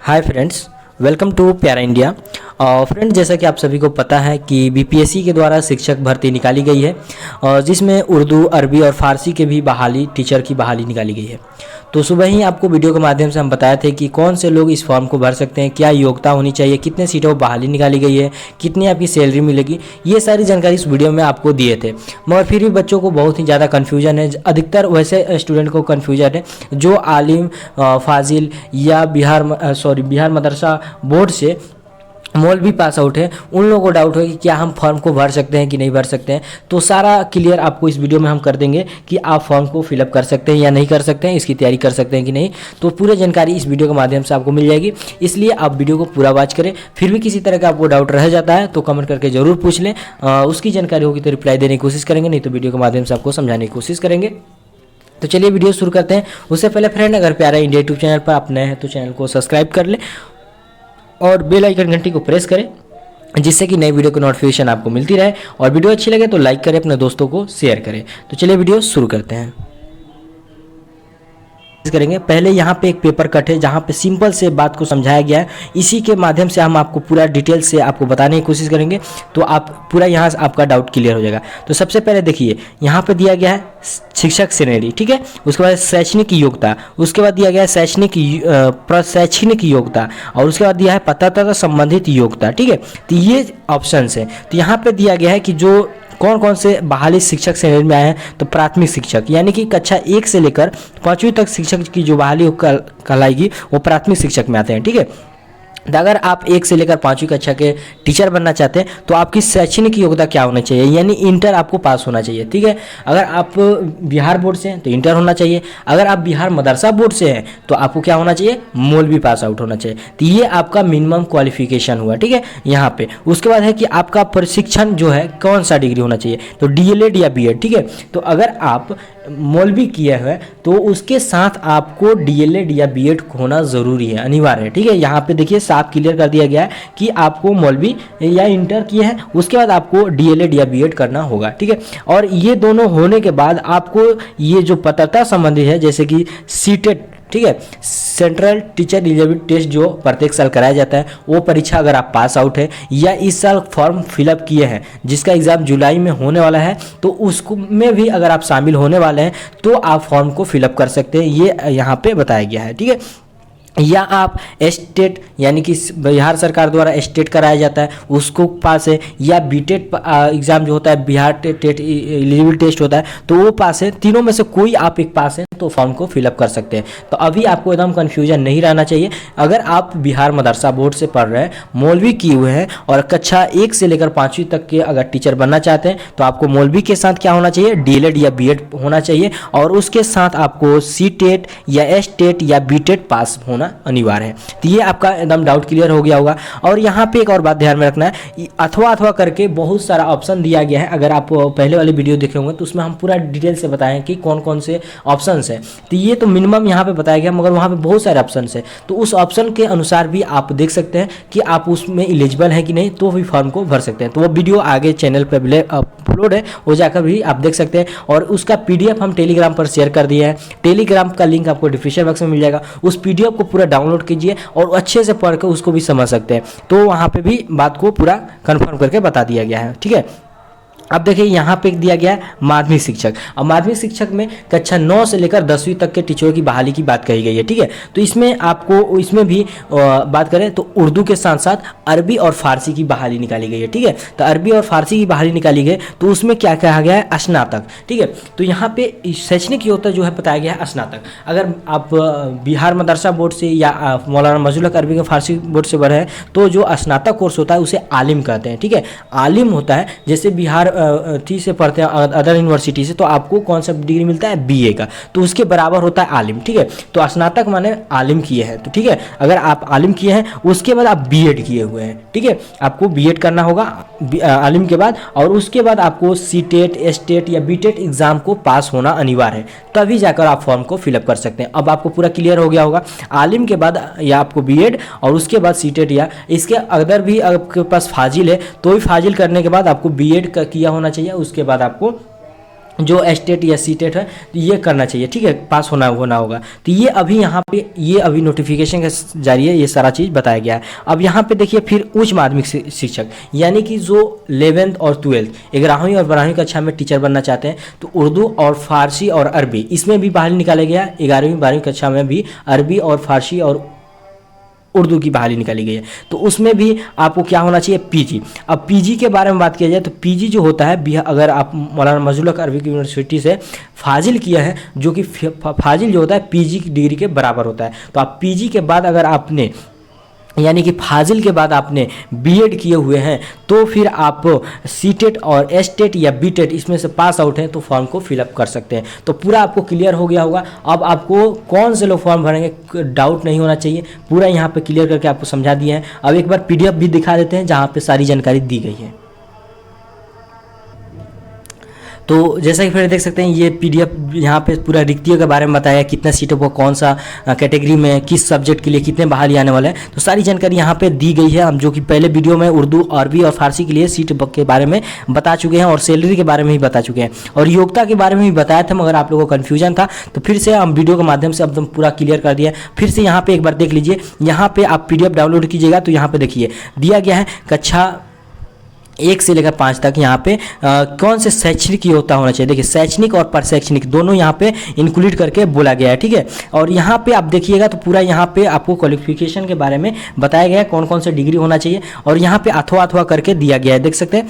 Hi friends, welcome to प्यारा India. Friends, जैसा कि आप सभी को पता है कि बीपीएससी के द्वारा शिक्षक भर्ती निकाली गई है और जिसमें उर्दू, अरबी और फ़ारसी के भी टीचर की बहाली निकाली गई है। तो सुबह ही आपको वीडियो के माध्यम से हम बताए थे कि कौन से लोग इस फॉर्म को भर सकते हैं, क्या योग्यता होनी चाहिए, कितने सीटों पर बहाली निकाली गई है, कितनी आपकी सैलरी मिलेगी, ये सारी जानकारी इस वीडियो में आपको दिए थे। मगर फिर भी बच्चों को बहुत ही ज़्यादा कन्फ्यूजन है। अधिकतर वैसे स्टूडेंट को कन्फ्यूजन है जो आलिम, फाजिल या बिहार मदरसा बोर्ड से मौलवी पास आउट है, उन लोगों को डाउट है कि क्या हम फॉर्म को भर सकते हैं कि नहीं भर सकते हैं। तो सारा क्लियर आपको इस वीडियो में हम कर देंगे कि आप फॉर्म को फिलअप कर सकते हैं या नहीं कर सकते हैं, इसकी तैयारी कर सकते हैं कि नहीं। तो पूरी जानकारी इस वीडियो के माध्यम से आपको मिल जाएगी, इसलिए आप वीडियो को पूरा वॉच करें। फिर भी किसी तरह का आपको डाउट रह जाता है तो कमेंट करके ज़रूर पूछ लें, उसकी जानकारी होगी तो रिप्लाई देने की कोशिश करेंगे, नहीं तो वीडियो के माध्यम से आपको समझाने की कोशिश करेंगे। तो चलिए वीडियो शुरू करते हैं। उससे पहले फ्रेंड, अगर प्यारा इंडिया यूट्यूब चैनल पर आप नए हैं तो चैनल को सब्सक्राइब कर लें और बेल आइकन घंटी को प्रेस करें, जिससे कि नई वीडियो की नोटिफिकेशन आपको मिलती रहे। और वीडियो अच्छी लगे तो लाइक करें, अपने दोस्तों को शेयर करें। तो चलिए वीडियो शुरू करते हैं। करेंगे पहले यहाँ पे एक पेपर कट है जहाँ पे सिंपल से बात को समझाया गया है, इसी के माध्यम से हम आपको पूरा डिटेल से आपको बताने की कोशिश करेंगे, तो आप पूरा यहाँ से आपका डाउट क्लियर हो जाएगा। तो सबसे पहले देखिए, यहाँ पे दिया गया है शिक्षक श्रेणी, ठीक है। उसके बाद शैक्षणिक योग्यता, उसके बाद दिया गया है शैक्षणिक योग्यता, और उसके बाद दिया है पात्रता संबंधित योग्यता, ठीक है। तो ये ऑप्शन है। तो यहाँ पे दिया गया है कि जो कौन कौन से बहाली शिक्षक श्रेणी में आए हैं। तो प्राथमिक शिक्षक यानी कि कक्षा 1 से लेकर 5वीं तक शिक्षक की जो बहाली कहलाएगी वो प्राथमिक शिक्षक में आते हैं, ठीक है। तो अगर आप 1 से लेकर 5वीं कक्षा के टीचर बनना चाहते हैं तो आपकी शैक्षणिक योग्यता क्या होना चाहिए, यानी इंटर आपको पास होना चाहिए, ठीक है। अगर आप बिहार बोर्ड से हैं तो इंटर होना चाहिए। अगर आप बिहार मदरसा बोर्ड से हैं तो आपको क्या होना चाहिए, मौलवी पास आउट होना चाहिए। तो ये आपका मिनिमम क्वालिफिकेशन हुआ, ठीक है, यहाँ पे। उसके बाद है कि आपका प्रशिक्षण जो है कौन सा डिग्री होना चाहिए, तो डीएलएड या बीएड, ठीक है। तो अगर आप मौलवी किए हुए तो उसके साथ आपको डीएलएड या बीएड होना ज़रूरी है, अनिवार्य है, ठीक है। यहाँ पे देखिए साफ क्लियर कर दिया गया है कि आपको मौलवी या इंटर किए हैं, उसके बाद आपको डीएलएड या बीएड करना होगा, ठीक है। और ये दोनों होने के बाद आपको ये जो पात्रता संबंधी है, जैसे कि सीटेट, ठीक है, सेंट्रल टीचर एलिजिबिलिटी टेस्ट जो प्रत्येक साल कराया जाता है, वो परीक्षा अगर आप पास आउट है या इस साल फॉर्म फिलअप किए हैं जिसका एग्ज़ाम जुलाई में होने वाला है, तो उसको में भी अगर आप शामिल होने वाले हैं तो आप फॉर्म को फिलअप कर सकते हैं, ये यहाँ पे बताया गया है, ठीक है। या आप स्टेट यानी कि बिहार सरकार द्वारा स्टेट कराया जाता है उसको पास है, या बीटेट एग्ज़ाम जो होता है बिहार टेट एलिजिबिलिटी टेस्ट होता है तो वो पास है। तीनों में से कोई आप एक पास है तो फॉर्म को फिलअप कर सकते हैं। तो अभी आपको एकदम कन्फ्यूजन नहीं रहना चाहिए। अगर आप बिहार मदरसा बोर्ड से पढ़ रहे हैं, मौलवी किए हुए हैं और कक्षा 1 से लेकर 5वीं तक के अगर टीचर बनना चाहते हैं तो आपको मौलवी के साथ क्या होना चाहिए, डीएलएड या बीएड होना चाहिए, और उसके साथ आपको सीटेट या एसटेट या बीटेट पास होना अनिवार्य है। तो ये आपका एकदम डाउट क्लियर हो गया होगा। और यहाँ पे एक और बात ध्यान में रखना है, अथवा करके बहुत सारा ऑप्शन दिया गया है। अगर आप पहले वाली वीडियो देखे होंगे तो उसमें हम पूरा डिटेल से बताएं कि कौन कौन से ऑप्शन है। तो ये तो मिनिमम यहाँ पे बताया गया, मगर वहाँ पे बहुत सारे ऑप्शन है, तो उस ऑप्शन के अनुसार भी आप देख सकते हैं कि आप उसमें एलिजिबल है कि नहीं, तो भी फॉर्म को भर सकते हैं। तो वो वीडियो आगे चैनल पर अपलोड है, वो जाकर भी आप देख सकते हैं। और उसका पीडीएफ हम टेलीग्राम पर शेयर कर दिए हैं, टेलीग्राम का लिंक आपको डिस्क्रिप्शन बॉक्स में मिल जाएगा। उस पीडीएफ को पूरा डाउनलोड कीजिए और अच्छे से पढ़ कर उसको भी समझ सकते हैं। तो वहाँ पे भी बात को पूरा कंफर्म करके बता दिया गया है, ठीक है। अब देखिए यहाँ पे दिया गया है माध्यमिक शिक्षक। अब माध्यमिक शिक्षक में कक्षा 9 से लेकर 10वीं तक के टीचरों की बहाली की बात कही गई है, ठीक है। तो इसमें आपको इसमें भी बात करें तो उर्दू के साथ साथ अरबी और फारसी की बहाली निकाली गई है, ठीक है। तो अरबी और फारसी की बहाली निकाली गई तो उसमें क्या कहा गया है, स्नातक, ठीक है। तो यहाँ पे शैक्षणिक योग्यता जो है बताया गया है स्नातक। अगर आप बिहार मदरसा बोर्ड से या मौलाना मजलूल हक अरबी के फारसी बोर्ड से बढ़े हैं तो जो स्नातक कोर्स होता है उसे आलिम कहते हैं, ठीक है। आलिम होता है, जैसे बिहार थी से पढ़ते हैं अदर यूनिवर्सिटी से, तो आपको कौन सा डिग्री मिलता है, बीए का, तो उसके बराबर होता है आलिम, ठीक है। तो स्नातक माने आलिम किए हैं, तो ठीक है। अगर आप आलिम किए हैं उसके बाद आप बीएड किए हुए हैं, ठीक है, आपको बीएड करना होगा आलिम के बाद, और उसके बाद आपको सीटेट, एसटेट या बीटेट एग्जाम को पास होना अनिवार्य है, तभी जाकर आप फॉर्म को फिलअप कर सकते हैं। अब आपको पूरा क्लियर हो गया होगा। आलिम के बाद या आपको बीएड और उसके बाद सीटेट, या इसके अगर भी आपके पास फाजिल है तो भी फाजिल करने के बाद आपको बीएड का किया होना चाहिए, उसके बाद आपको जो एस्टेट या सीटेट है तो ये करना चाहिए, ठीक है, पास होना होगा। तो ये अभी यहाँ पे ये अभी नोटिफिकेशन के जरिए ये सारा चीज़ बताया गया है। अब यहाँ पे देखिए फिर उच्च माध्यमिक शिक्षक यानी कि जो 11th और 12th 11वीं और 12वीं कक्षा में टीचर बनना चाहते हैं तो उर्दू और फारसी और अरबी इसमें भी बहाली निकाला गया। 11वीं 12वीं कक्षा में भी अरबी और फारसी और उर्दू की बहाली निकाली गई है। तो उसमें भी आपको क्या होना चाहिए, पीजी। अब पीजी के बारे में बात किया जाए तो पीजी जो होता है, अगर आप मौलाना मजलूल हक अरबिक यूनिवर्सिटी से फाजिल किया है, जो कि फाजिल जो होता है पीजी की डिग्री के बराबर होता है। तो आप पीजी के बाद अगर आपने यानी कि फाजिल के बाद आपने बीएड किए हुए हैं तो फिर आप सीटेट और एसटेट या बीटेट इसमें से पास आउट हैं तो फॉर्म को फिलअप कर सकते हैं। तो पूरा आपको क्लियर हो गया होगा। अब आपको कौन से लोग फॉर्म भरेंगे डाउट नहीं होना चाहिए, पूरा यहाँ पे क्लियर करके आपको समझा दिया है। अब एक बार पीडीएफ भी दिखा देते हैं जहाँ पे सारी जानकारी दी गई है। तो जैसा कि फिर देख सकते हैं ये पीडीएफ यहाँ पे पूरा रिक्तियों के बारे में बताया, कितना सीटों को कौन सा कैटेगरी में किस सब्जेक्ट के लिए कितने बहाली आने वाले हैं, तो सारी जानकारी यहाँ पे दी गई है। हम जो कि पहले वीडियो में उर्दू अरबी और फारसी के लिए सीट के बारे में बता चुके हैं और सैलरी के बारे में भी बता चुके हैं और योग्यता के बारे में भी बताया था। मगर आप लोगों को कन्फ्यूजन था तो फिर से हम वीडियो के माध्यम से एकदम पूरा क्लियर कर दिया। फिर से यहाँ पर एक बार देख लीजिए, यहाँ पर आप पीडीएफ डाउनलोड कीजिएगा तो यहाँ पर देखिए दिया गया है कक्षा 1 से लेकर 5 तक यहाँ पे कौन से शैक्षणिक योग्यता होना चाहिए। देखिए शैक्षणिक और प्रशैक्षणिक दोनों यहाँ पे इंक्लूड करके बोला गया है, ठीक है। और यहाँ पे आप देखिएगा तो पूरा यहाँ पे आपको क्वालिफिकेशन के बारे में बताया गया है, कौन कौन से डिग्री होना चाहिए और यहाँ पे अथवा अथवा करके दिया गया है, देख सकते हैं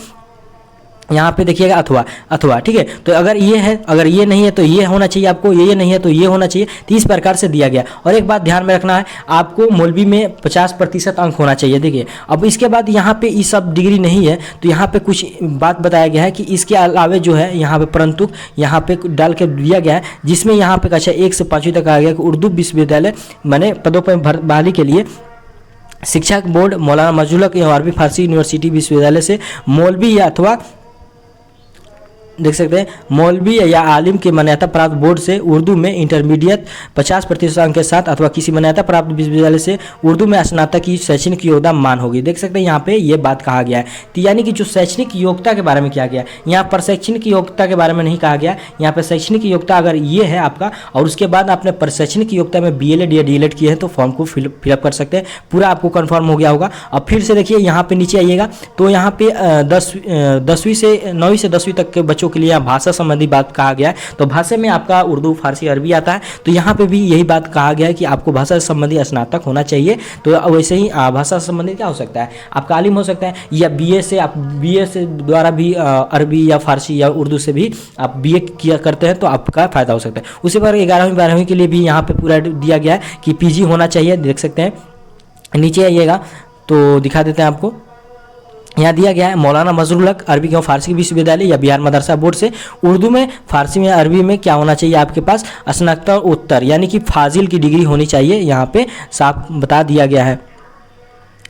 यहाँ पे देखिएगा अथवा अथवा, ठीक है। तो अगर ये है, अगर ये नहीं है तो ये होना चाहिए आपको, ये नहीं है तो ये होना चाहिए, तो इस प्रकार से दिया गया। और एक बात ध्यान में रखना है, आपको मौलवी में 50% अंक होना चाहिए। देखिए अब इसके बाद यहाँ पे ये सब डिग्री नहीं है तो यहाँ पे कुछ बात बताया गया है कि इसके अलावे जो है यहाँ पे परंतु यहाँ पे डाल के दिया गया है, जिसमें यहाँ पे कक्षा 1 से 5वीं तक आ गया कि उर्दू विश्वविद्यालय माने पदों पर बहाली के लिए शिक्षा बोर्ड मौलाना मजलूल हक अरबी फारसी यूनिवर्सिटी विश्वविद्यालय से मौलवी या अथवा देख सकते हैं मौलवी या आलिम के मान्यता प्राप्त बोर्ड से उर्दू में इंटरमीडिएट 50% अंक के साथ अथवा किसी मान्यता प्राप्त विश्वविद्यालय से उर्दू में स्नातक की शैक्षणिक योग्यता मान होगी। देख सकते हैं यहाँ पे ये बात कहा गया है। तो यानी कि जो शैक्षणिक योग्यता के बारे में किया गया, यहाँ पर शैक्षणिक योग्यता के बारे में नहीं कहा गया। यहाँ पर शैक्षणिक योग्यता अगर ये है आपका और उसके बाद आपने प्रशैक्षणिक योग्यता में बीएलएड या डीएलएड किए हैं तो फॉर्म को फिलअप कर सकते हैं। पूरा आपको कन्फर्म हो गया होगा। अब फिर से देखिए यहाँ पे नीचे आइएगा तो यहाँ पे 9वीं से 10वीं तक के बच्चों के लिए भाषा संबंधी बात कहा गया है। तो भाषा में आपका उर्दू फारसी अरबी आता है तो यहाँ पे भी यही बात कहा गया है कि आपको भाषा संबंधी स्नातक होना चाहिए। तो वैसे ही भाषा संबंधी क्या हो सकता है, आपका आलिम हो सकता है या बीए से, आप बीए से द्वारा भी अरबी या फारसी या उर्दू से भी आप बीए किया करते हैं तो आपका फायदा हो सकता है। उसी पर 11वीं 12वीं के लिए भी यहाँ पे पूरा दिया गया है कि पीजी होना चाहिए। देख सकते हैं नीचे आइएगा तो दिखा देते हैं आपको, यहाँ दिया गया है मौलाना मजलूल हक अरबी एवं फारसी विश्वविद्यालय या बिहार मदरसा बोर्ड से उर्दू में फारसी में अरबी में क्या होना चाहिए, आपके पास स्नातकोत्तर यानी कि फाजिल की डिग्री होनी चाहिए। यहाँ पे साफ बता दिया गया है,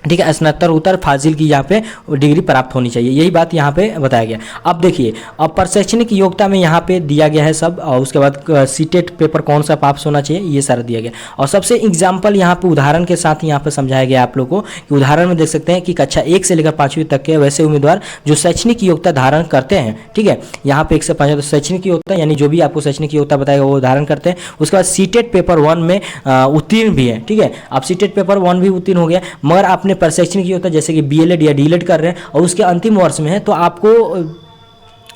ठीक है, स्नातकोत्तर फाजिल की यहाँ पे डिग्री प्राप्त होनी चाहिए, यही बात यहाँ पे बताया गया। अब देखिए अब प्रशैक्षणिक योग्यता में यहाँ पे दिया गया है सब और उसके बाद सीटेट पेपर कौन सा पास होना चाहिए ये सारा दिया गया। और सबसे एग्जाम्पल यहाँ पे उदाहरण के साथ यहाँ पे समझाया गया आप लोगों को कि उदाहरण में देख सकते हैं कि कक्षा 1 से लेकर 5वीं तक के वैसे उम्मीदवार जो शैक्षणिक योग्यता धारण करते हैं, ठीक है, यहाँ पे 1 से 5 तो शैक्षणिक योग्यता यानी जो भी आपको शैक्षणिक योग्यता बताएगा वो धारण करते हैं। उसके बाद सीटेट पेपर 1 में उत्तीर्ण भी है, ठीक है, आप सीटेट पेपर 1 भी उत्तीर्ण हो गया मगर आपने प्रशैक्षणिक योग्यता जैसे कि बीएलएड या डीएलएड कर रहे हैं और उसके अंतिम वर्ष में है तो आपको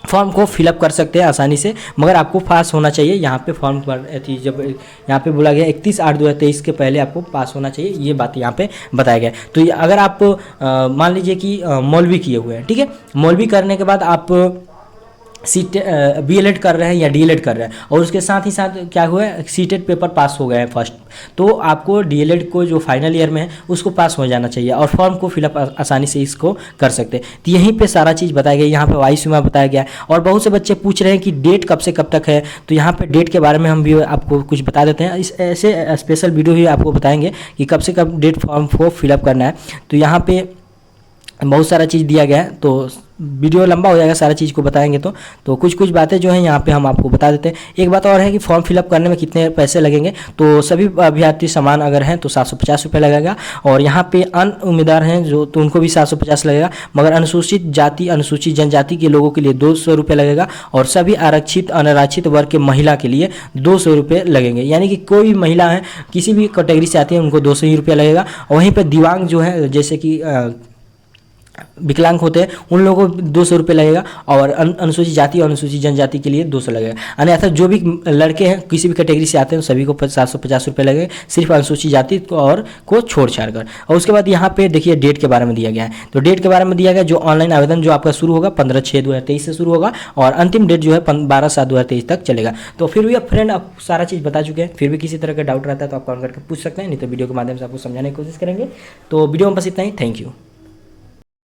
फॉर्म को फिलअप कर सकते हैं आसानी से, मगर आपको पास होना चाहिए। यहाँ पे फॉर्म जब यहाँ पे बोला गया 31/8/2023 के पहले आपको पास होना चाहिए, ये बात यहाँ पे बताया गया। तो अगर आप मान लीजिए कि मौलवी किए हुए हैं, ठीक है, मौलवी करने के बाद आप बीएलएड कर रहे हैं या डीएलएड कर रहे हैं और उसके साथ ही साथ क्या हुआ है सीटेट पेपर पास हो गए हैं फर्स्ट, तो आपको डीएलएड को जो फाइनल ईयर में है उसको पास हो जाना चाहिए और फॉर्म को फिलअप आसानी से इसको कर सकते हैं। तो यहीं पे सारा चीज़ बताया गया, यहाँ पे वायु सीमा बताया गया है। और बहुत से बच्चे पूछ रहे हैं कि डेट कब से कब तक है, तो यहाँ पे डेट के बारे में हम भी आपको कुछ बता देते हैं। इस ऐसे स्पेशल वीडियो भी आपको बताएंगे कि कब से कब डेट फॉर्म को फिलअप करना है। तो यहाँ पे बहुत सारा चीज़ दिया गया है, तो वीडियो लंबा हो जाएगा सारा चीज़ को बताएंगे तो कुछ कुछ बातें जो हैं यहाँ पे हम आपको बता देते हैं। एक बात और है कि फॉर्म फिलअप करने में कितने पैसे लगेंगे, तो सभी अभ्यर्थी समान अगर हैं तो 750 रुपये लगेगा, और यहाँ पे अन्य उम्मीदवार हैं जो तो उनको भी 750 लगेगा, मगर अनुसूचित जाति अनुसूचित जनजाति के लोगों के लिए 200 रुपये लगेगा, और सभी आरक्षित अनारक्षित वर्ग के महिला के लिए 200 रुपये लगेंगे। यानी कि कोई भी महिला है किसी भी कैटेगरी से आती है उनको 200 ही रुपये लगेगा। और वहीं पर दिव्यांग जो है जैसे कि विकलांग होते हैं उन लोगों को 200 रुपये लगेगा, और अनुसूचित जाति और अनुसूचित जनजाति के लिए 200 लगेगा। अन्यथा जो भी लड़के हैं किसी भी कैटेगरी से आते हैं सभी को 750 रुपये लगेगा, सिर्फ अनुसूचित जाति को छोड़ छाड़ कर। और उसके बाद यहाँ पे देखिए डेट के बारे में दिया गया है, तो डेट के बारे में दिया गया जो ऑनलाइन आवेदन जो आपका शुरू होगा 15/6/2023 से शुरू होगा, और अंतिम डेट जो है 12/7/2023 तक चलेगा। तो फिर भी अब फ्रेंड आप सारा चीज़ बता चुके हैं, फिर भी किसी तरह का डाउट रहता है तो आप कॉल करके पूछ सकते हैं, नहीं तो वीडियो के माध्यम से आपको समझाने की कोशिश करेंगे। तो वीडियो में बस इतना ही, थैंक यू।